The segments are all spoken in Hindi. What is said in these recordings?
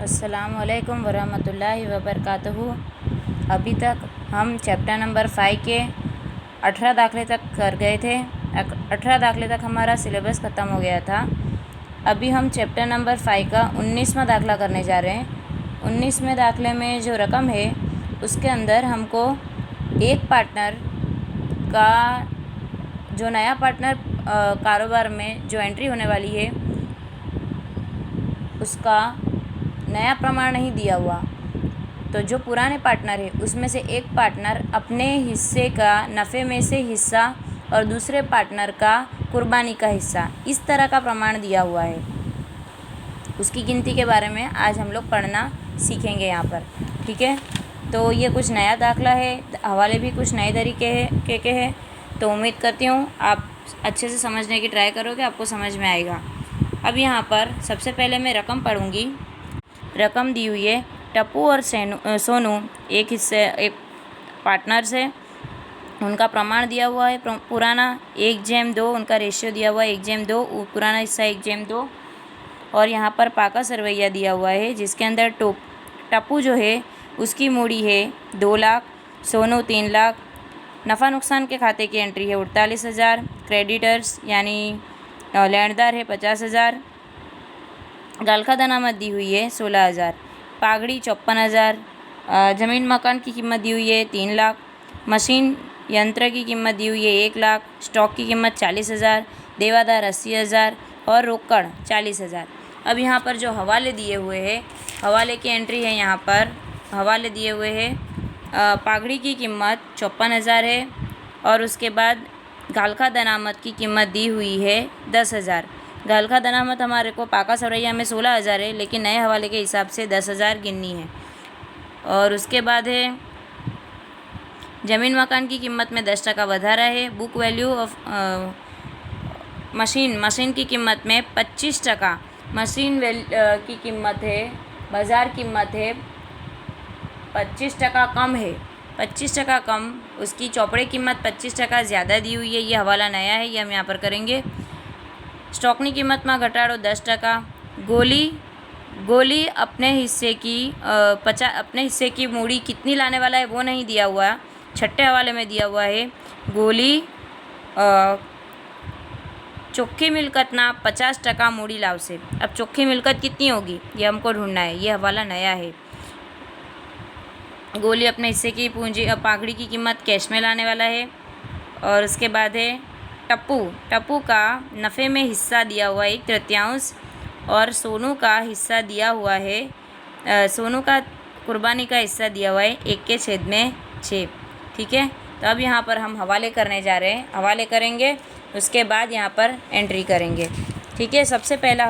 अस्सलामुअलैकुम वरहमतुल्लाहि वबरकातुहू। अभी तक हम चैप्टर नंबर 5 के 18 दाखले तक कर गए थे। 18 दाखले तक हमारा सिलेबस ख़त्म हो गया था। अभी हम चैप्टर नंबर 5 का 19वां दाखला करने जा रहे हैं। 19वें दाखले में जो रकम है उसके अंदर हमको एक पार्टनर का जो नया पार्टनर कारोबार में जो एंट्री होने वाली है उसका नया प्रमाण नहीं दिया हुआ, तो जो पुराने पार्टनर है उसमें से एक पार्टनर अपने हिस्से का नफ़े में से हिस्सा और दूसरे पार्टनर का कुर्बानी का हिस्सा, इस तरह का प्रमाण दिया हुआ है। उसकी गिनती के बारे में आज हम लोग पढ़ना सीखेंगे यहाँ पर। ठीक है, तो ये कुछ नया दाखला है, हवाले भी कुछ नए तरीके के हैं। तो उम्मीद करती हूँ आप अच्छे से समझने की ट्राई करोगे, आपको समझ में आएगा। अब यहाँ पर सबसे पहले मैं रकम पढ़ूँगी। रकम दी हुई है, टप्पू और सोनू एक पार्टनर से, उनका प्रमाण दिया हुआ है पुराना 1/2, उनका रेशियो दिया हुआ है 1/2, पुराना हिस्सा 1/2। और यहाँ पर पाका सरवैया दिया हुआ है जिसके अंदर टप्पू जो है उसकी मूड़ी है 2 लाख, सोनू 3 लाख। नफ़ा नुकसान के खाते की एंट्री है 48,000। क्रेडिटर्स यानी लेनदार है 50,000। गालखा दनामत दी हुई है 16,000। पागड़ी 54,000। ज़मीन मकान की कीमत दी हुई है 3 लाख। मशीन यंत्र की कीमत दी हुई है 1 लाख। स्टॉक की कीमत 40,000। देवादार 80,000 और रोकड़ 40,000। अब यहाँ पर जो हवाले दिए हुए हैं, हवाले की एंट्री है, यहाँ पर हवाले दिए हुए हैं। पागड़ी की कीमत 54,000 है और उसके बाद गालखा दनामत की कीमत दी हुई है 10,000। गालखा दनामत हमारे को पाका सरवैया में 16,000 है, लेकिन नए हवाले के हिसाब से 10,000 गिननी है। और उसके बाद है ज़मीन मकान की कीमत में 10% वधारा है। बुक वैल्यू ऑफ मशीन की कीमत में 25%। मशीन की कीमत है, बाज़ार कीमत है 25% कम है, 25% कम। उसकी चौपड़े कीमत 25% ज़्यादा दी हुई है। ये हवाला नया है, ये हम यहाँ पर करेंगे। स्टॉकनी कीमत में घटाड़ो 10%। गोली अपने हिस्से की मूड़ी कितनी लाने वाला है वो नहीं दिया हुआ, छठे हवाले में दिया हुआ है। गोली चोख्खी मिलकत ना 50% मूड़ी लाव से। अब चोख्खी मिलकत कितनी होगी ये हमको ढूंढना है, ये हवाला नया है। गोली अपने हिस्से की पूंजी पागड़ी की कीमत कैश में लाने वाला है। और उसके बाद है टप्पू का नफ़े में हिस्सा दिया हुआ है 1/3 और सोनू का हिस्सा दिया हुआ है, सोनू का कुर्बानी का हिस्सा दिया हुआ है 1/6। ठीक है, तो अब यहाँ पर हम हवाले करने जा रहे हैं, हवाले करेंगे, उसके बाद यहाँ पर एंट्री करेंगे। ठीक है, सबसे पहला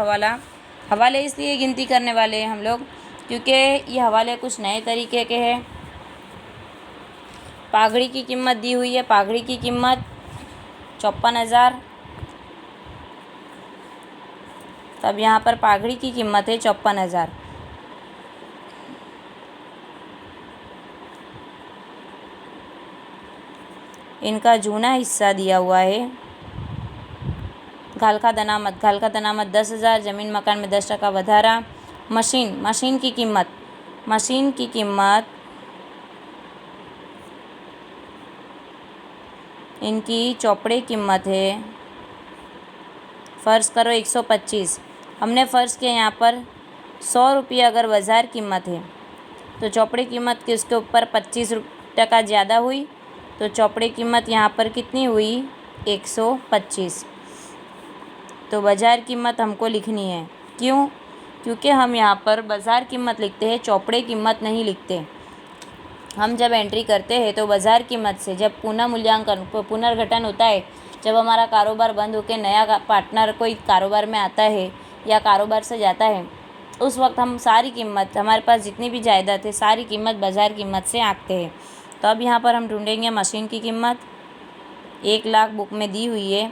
हवाले इसलिए गिनती करने वाले हैं हम लोग क्योंकि ये हवाले कुछ नए तरीके के हैं। पागड़ी की कीमत दी हुई है, पागड़ी की कीमत 54,000। तब यहाँ पर पागड़ी की कीमत है 54,000। इनका जूना हिस्सा दिया हुआ है गालखा दनामत 10,000। ज़मीन मकान में 10% वधारा। मशीन की कीमत इनकी चौपड़े कीमत है, फ़र्ज़ करो 125। हमने फ़र्ज़ किया यहाँ पर 100 रुपये अगर बाज़ार कीमत है तो चौपड़े कीमत की उसके ऊपर 25% ज़्यादा हुई, तो चौपड़े कीमत यहाँ पर कितनी हुई 125। तो बाज़ार कीमत हमको लिखनी है। क्यों? क्योंकि हम यहाँ पर बाज़ार कीमत लिखते हैं, चौपड़े कीमत नहीं लिखते। हम जब एंट्री करते हैं तो बाज़ार कीमत से जब पुनर्गठन होता है, जब हमारा कारोबार बंद होकर नया पार्टनर कोई कारोबार में आता है या कारोबार से जाता है, उस वक्त हम सारी कीमत, हमारे पास जितनी भी जायदाद है सारी कीमत बाज़ार कीमत से आंकते हैं। तो अब यहाँ पर हम ढूंढेंगे मशीन की कीमत 1 लाख बुक में दी हुई है।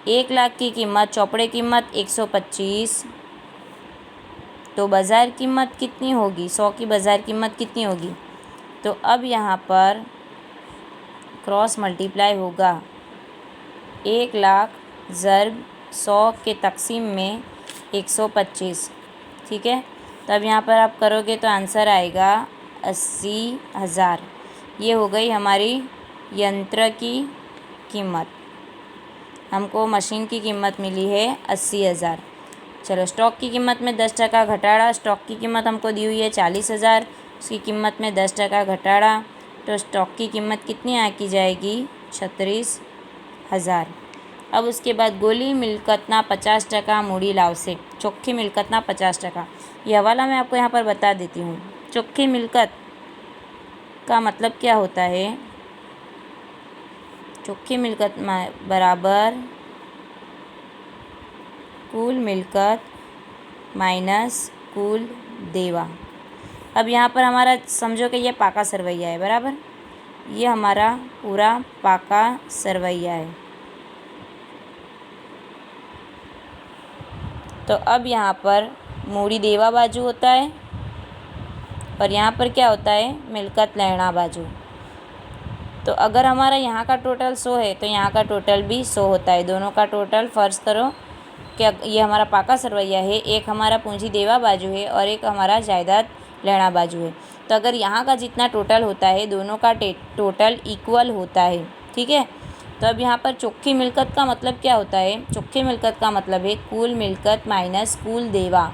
1 लाख की कीमत, चौपड़े कीमत 125, तो बाज़ार कीमत कितनी होगी, 100 की बाज़ार कीमत कितनी होगी। तो अब यहाँ पर क्रॉस मल्टीप्लाई होगा, 1 लाख ज़र्ब 100 के तक़सीम में 125। ठीक है, तो अब यहाँ पर आप करोगे तो आंसर आएगा 80,000। ये हो गई हमारी यंत्र की कीमत। हमको मशीन की कीमत मिली है 80,000। चलो, स्टॉक की कीमत में 10% घटाड़ा। स्टॉक की कीमत हमको दी हुई है 40,000, उसकी कीमत में 10% घटाड़ा तो स्टॉक की कीमत कितनी आकी जाएगी? 36,000। अब उसके बाद गोली मिलकतना 50% मूड़ी लाव से। चोख्खी मिलकतना 50%। ये हवाला मैं आपको यहाँ पर बता देती हूँ। चोख्खी मिलकत का मतलब क्या होता है? चोख्खी मिलकत बराबर कुल मिलकत माइनस कुल देवा। अब यहाँ पर हमारा समझो कि ये पाका सरवैया है, बराबर। ये हमारा पूरा पाका सरवैया है। तो अब यहाँ पर मूड़ी देवा बाजू होता है और यहाँ पर क्या होता है? मिलकत लेना बाजू। तो अगर हमारा यहाँ का टोटल 100 है तो यहाँ का टोटल भी 100 होता है। दोनों का टोटल फ़र्ज़ करो कि ये हमारा पाका सरवैया है, एक हमारा पूंजी देवा बाजू है और एक हमारा जायदाद लेना बाजू है। तो अगर यहाँ का जितना टोटल होता है दोनों का टोटल इक्वल होता है, ठीक है। तो अब यहाँ पर चोख्खी मिलकत का मतलब क्या होता है? चोख्खी मिलकत का मतलब है कुल मिलकत माइनस कुल देवा।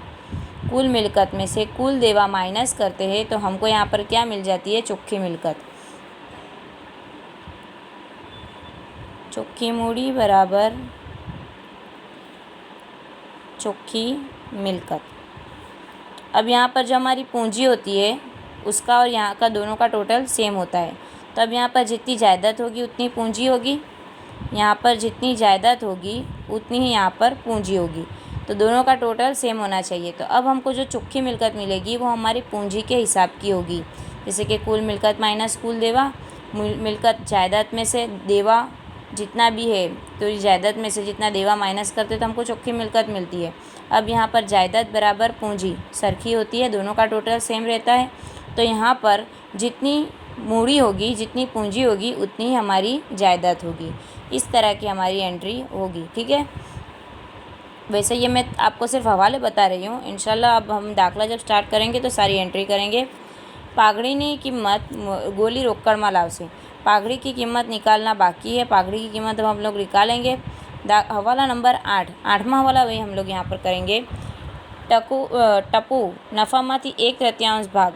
कुल मिलकत में से कुल देवा माइनस करते हैं तो हमको यहाँ पर क्या मिल जाती है? चोख्खी मिलकत। चोख्खी मूड़ी बराबर चोख्खी मिलकत। अब यहाँ पर जो हमारी पूंजी होती है उसका और यहाँ का दोनों का टोटल सेम होता है। तो अब यहाँ पर जितनी जायदाद होगी उतनी पूंजी होगी, यहाँ पर जितनी जायदाद होगी उतनी ही यहाँ पर पूंजी होगी। तो दोनों का टोटल सेम होना चाहिए। तो अब हमको जो चोख्खी मिलकत मिलेगी वो हमारी पूंजी के हिसाब की होगी। जैसे कि कुल मिलकत माइनस कुल देवा। मिलकत जायदाद में से देवा जितना भी है तो जायदाद में से जितना देवा माइनस करते तो हमको चोख्खी मिलकत मिलती है। अब यहाँ पर जायदाद बराबर पूंजी सरखी होती है, दोनों का टोटल सेम रहता है। तो यहाँ पर जितनी मूड़ी होगी, जितनी पूंजी होगी उतनी ही हमारी जायदाद होगी। इस तरह की हमारी एंट्री होगी, ठीक है। वैसे ये मैं आपको सिर्फ हवाले बता रही हूँ। इंशाल्लाह अब हम दाखला जब स्टार्ट करेंगे तो सारी एंट्री करेंगे। पागड़ी कीमत गोली रोकड़ मालाव से। पागड़ी की कीमत निकालना बाकी है। पागड़ी की कीमत अब हम लोग निकालेंगे। हवाला नंबर 8, 8वां हवाला वही हम लोग यहाँ पर करेंगे। टप्पू नफ़ामाती 1/3 भाग।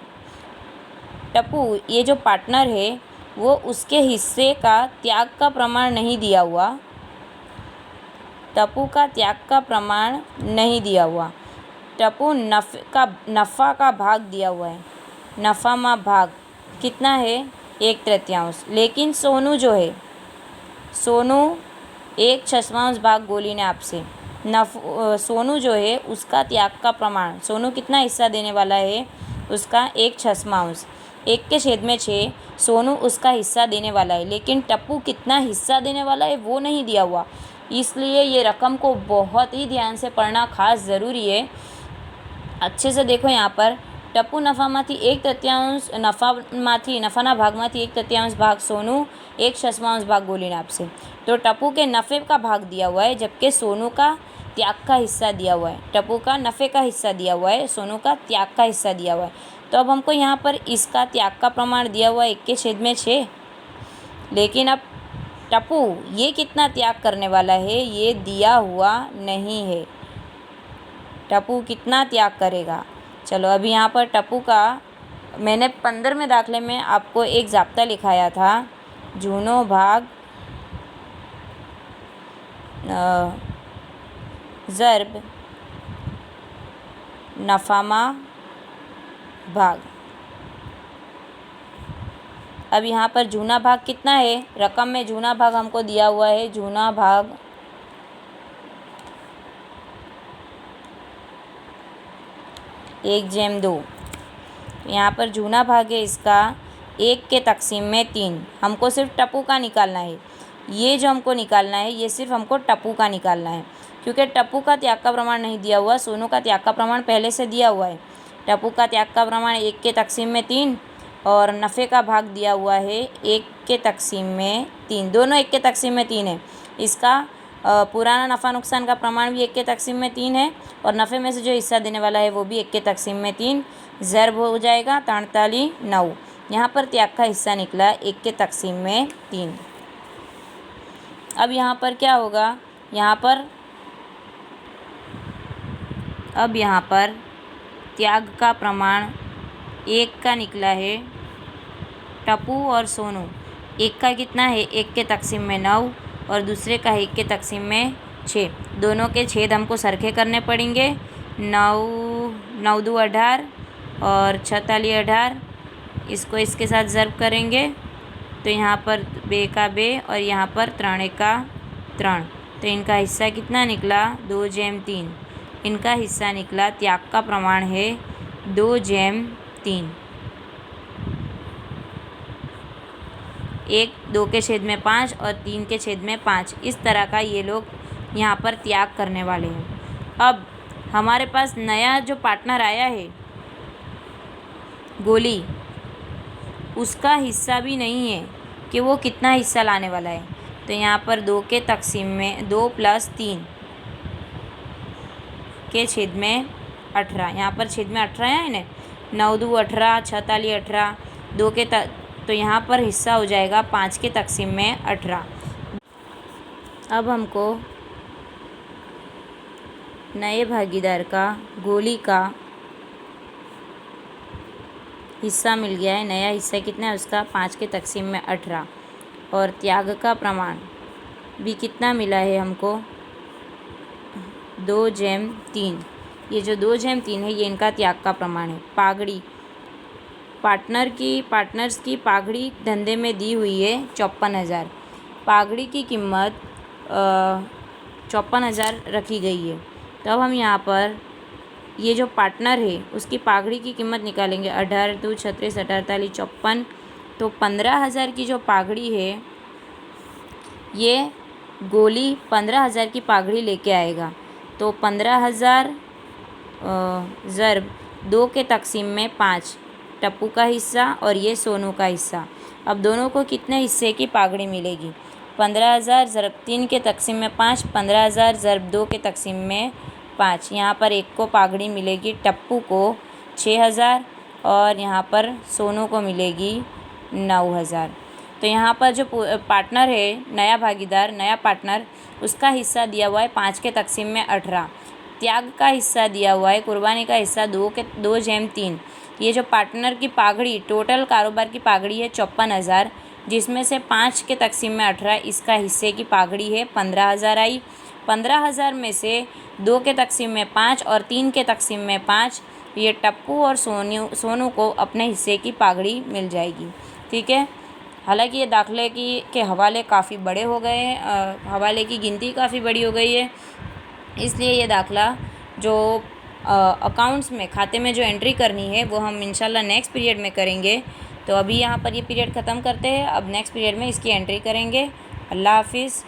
टप्पू ये जो पार्टनर है वो उसके हिस्से का त्याग का प्रमाण नहीं दिया हुआ। टप्पू का त्याग का प्रमाण नहीं दिया हुआ। टप्पू नफ़ा का भाग दिया हुआ है। नफ़ा में भाग कितना है? 1/3। लेकिन सोनू जो है, सोनू 1/6 भाग गोली ने आपसे। सोनू जो है उसका त्याग का प्रमाण, सोनू कितना हिस्सा देने वाला है? उसका 1/6। 1/6 सोनू उसका हिस्सा देने वाला है, लेकिन टप्पू कितना हिस्सा देने वाला है वो नहीं दिया हुआ। इसलिए ये रकम को बहुत ही ध्यान से पढ़ना खास ज़रूरी है। अच्छे से देखो यहाँ पर टप्पू नफ़ामांथी 1/3 नफ़ाना भागमांथी 1/3 भाग सोनू, 1/6 भाग गोली ने आपसे। तो टप्पू के नफ़े का भाग दिया हुआ है जबकि सोनू का त्याग का हिस्सा दिया हुआ है। टप्पू का नफ़े का हिस्सा दिया हुआ है, सोनू का त्याग का हिस्सा दिया हुआ है। तो अब हमको यहाँ पर इसका त्याग का प्रमाण दिया हुआ है 1/6। लेकिन अब टप्पू ये कितना त्याग करने वाला है ये दिया हुआ नहीं है। टप्पू कितना त्याग करेगा? चलो अभी यहाँ पर टप्पू का मैंने 15वें दाखले में आपको एक ज़ाब्ता लिखाया था। जूनो भाग ज़र्ब नफ़ामा भाग। अब यहाँ पर जूना भाग कितना है? रकम में जूना भाग हमको दिया हुआ है। जूना भाग 1/2। यहाँ पर जूना भाग है इसका 1/3। हमको सिर्फ टप्पू का निकालना है। ये जो हमको निकालना है ये सिर्फ हमको टप्पू का निकालना है, क्योंकि टप्पू का त्याग का प्रमाण नहीं दिया हुआ। सोनू का त्याग का प्रमाण पहले से दिया हुआ है। टप्पू का त्याग का प्रमाण 1/3 और नफ़े का भाग दिया हुआ है 1/3। दोनों 1/3 है। इसका पुराना नफ़ा नुकसान का प्रमाण भी 1 के तक़सीम में 3 है और नफ़े में से जो हिस्सा देने वाला है वो भी 1 के तक़सीम में 3 ज़र्ब हो जाएगा 43 9। यहाँ पर त्याग का हिस्सा निकला 1 के तक़सीम में 3। अब यहाँ पर क्या होगा, अब यहाँ पर त्याग का प्रमाण 1 का निकला है। टप्पू और सोनू, एक का कितना है 1 के तक़सीम में 9 और दूसरे का 1 के तक़सीम में 6। दोनों के छेद हमको सरखे करने पड़ेंगे। 9 9 2 18 और 46 18, इसको इसके साथ ज़र्ब करेंगे तो यहाँ पर बे का बे और यहाँ पर 3 का 3, तो इनका हिस्सा कितना निकला 2/3। इनका हिस्सा निकला, त्याग का प्रमाण है 2/3। 1 2 के छेद में 5 और 3 के छेद में 5, इस तरह का ये लोग यहाँ पर त्याग करने वाले हैं। अब हमारे पास नया जो पार्टनर आया है गोली, उसका हिस्सा भी नहीं है कि वो कितना हिस्सा लाने वाला है। तो यहाँ पर 2 के तक़सीम में 2 + 3 के छेद में 18, यहाँ पर छेद में 18 है ना, 9 2 18 46 18, 2 के तो यहाँ पर हिस्सा हो जाएगा 5 के तक़सीम में 18। अब हमको नए भागीदार का गोली का हिस्सा मिल गया है। नया हिस्सा कितना है उसका 5 के तक़सीम में 18 और त्याग का प्रमाण भी कितना मिला है हमको 2/3। ये जो 2/3 है ये इनका त्याग का प्रमाण है। पागड़ी, पार्टनर्स की पागड़ी धंधे में दी हुई है 54,000। पागड़ी की कीमत 54,000 रखी गई है। तो अब हम यहाँ पर ये जो पार्टनर है उसकी पागड़ी की कीमत निकालेंगे। 18 2 36 48 54, तो 15,000 की जो पागड़ी है ये गोली 15,000 की पागड़ी लेके आएगा। तो 15,000 ज़र्ब 2 के तक़सीम में 5, टप्पू का हिस्सा और ये सोनू का हिस्सा। अब दोनों को कितने हिस्से की पागड़ी मिलेगी, 15,000 ज़र्ब 3 के तक़सीम में 5, 15,000 ज़र्ब 2 के तक़सीम में 5। यहाँ पर एक को पागड़ी मिलेगी टप्पू को 6,000 और यहाँ पर सोनू को मिलेगी 9,000। तो यहाँ पर जो पार्टनर है, नया भागीदार, नया पार्टनर, उसका हिस्सा दिया हुआ है 5 के तक़सीम में 18। त्याग का हिस्सा दिया हुआ है, कुर्बानी का हिस्सा 2/3। ये जो पार्टनर की पागड़ी, टोटल कारोबार की पागड़ी है 54,000, जिसमें से 5 के तक़सीम में 18 इसका हिस्से की पागड़ी है 15,000 आई। 15,000 में से 2 के तक़सीम में 5 और 3 के तक़सीम में 5, ये टप्पू और सोनू को अपने हिस्से की पागड़ी मिल जाएगी। ठीक है। हालांकि ये दाखिले के हवाले काफ़ी बड़े हो गए हैं, हवाले की गिनती काफ़ी बड़ी हो गई है, इसलिए ये दाखिला जो अकाउंट्स में, खाते में जो एंट्री करनी है वो हम इंशाल्लाह नेक्स्ट पीरियड में करेंगे। तो अभी यहाँ पर ये पीरियड ख़त्म करते हैं, अब नेक्स्ट पीरियड में इसकी एंट्री करेंगे। अल्लाह हाफिज़।